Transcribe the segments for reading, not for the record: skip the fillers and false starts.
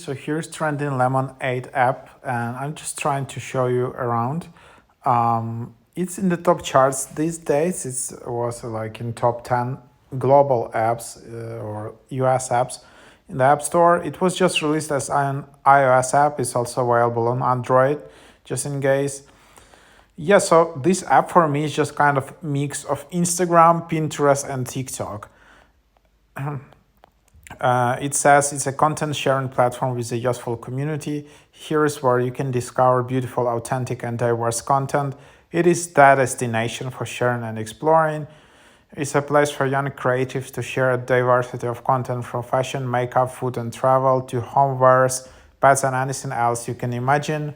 So here's trending Lemon8 app, and I'm just trying to show you around. It's in the top charts these days. It was like in top 10 global apps or US apps in the App Store. It was just released as an iOS app. It's also available on Android, just in case. Yeah, so this app for me is just kind of mix of Instagram, Pinterest, and TikTok. It says it's a content sharing platform with a useful community. Here is where you can discover beautiful, authentic, and diverse content. It is the destination for sharing and exploring. It's a place for young creatives to share a diversity of content from fashion, makeup, food, and travel to homewares, pets, and anything else you can imagine.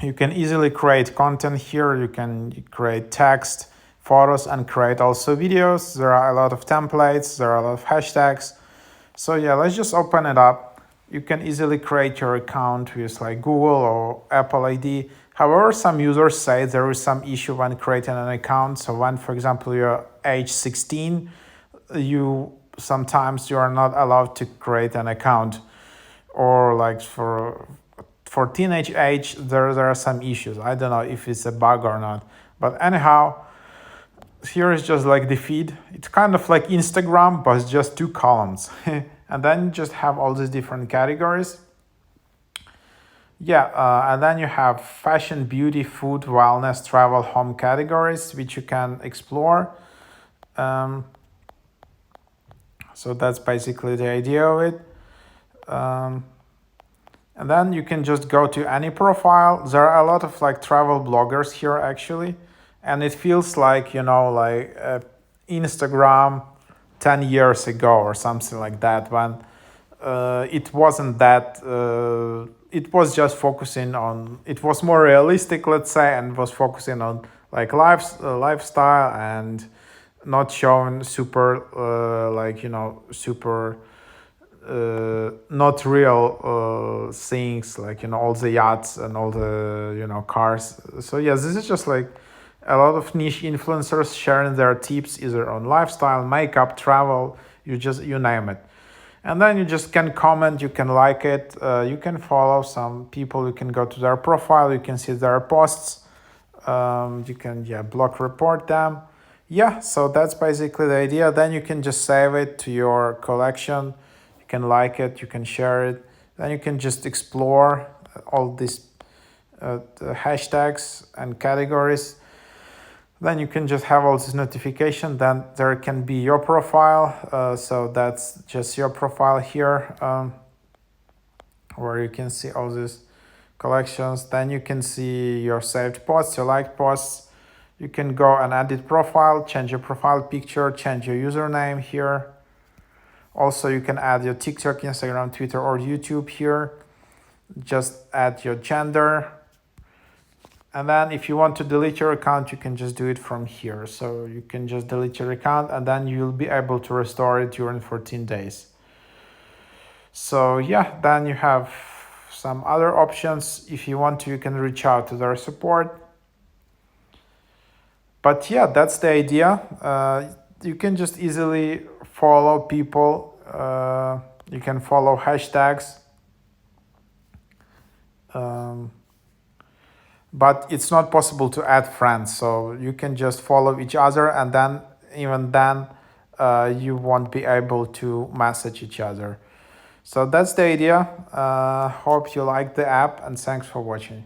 You can easily create content here. You can create text, photos, and create also videos. There are a lot of templates. There are a lot of hashtags. So yeah, let's just open it up. You can easily create your account with like Google or Apple ID. However, some users say there is some issue when creating an account. So when, for example, you're age 16, sometimes you are not allowed to create an account, or like for teenage age, there are some issues. I don't know if it's a bug or not. But anyhow, here is just like the feed. It's kind of like Instagram, but it's just two columns. And then you just have all these different categories. Yeah, and then you have fashion, beauty, food, wellness, travel, home categories, which you can explore. So that's basically the idea of it. And then you can just go to any profile. There are a lot of like travel bloggers here actually. And it feels like, like Instagram 10 years ago or something like that, when it wasn't that, it was just focusing on, it was more realistic, let's say, and was focusing on like lifestyle and not showing super, super, not real things, like, all the yachts and all the, cars. So yes, this is just like a lot of niche influencers sharing their tips either on lifestyle, makeup, travel, you name it. And then you just can comment, you can like it, you can follow some people, you can go to their profile, you can see their posts, you can block report them. Yeah, so that's basically the idea. Then you can just save it to your collection, you can like it, you can share it, then you can just explore all these hashtags and categories. Then you can just have all this notification. Then there can be your profile. So that's just your profile here, where you can see all these collections. Then you can see your saved posts, your liked posts. You can go and edit profile, change your profile picture, change your username here. Also, you can add your TikTok, Instagram, Twitter, or YouTube here. Just add your gender. And then if you want to delete your account, you can just do it from here. So you can just delete your account and then you'll be able to restore it during 14 days. So yeah, then you have some other options. If you want to, you can reach out to their support. But yeah, that's the idea. You can just easily follow people. You can follow hashtags. But it's not possible to add friends, so you can just follow each other, and then even then you won't be able to message each other. So that's the idea. Hope you like the app, and thanks for watching.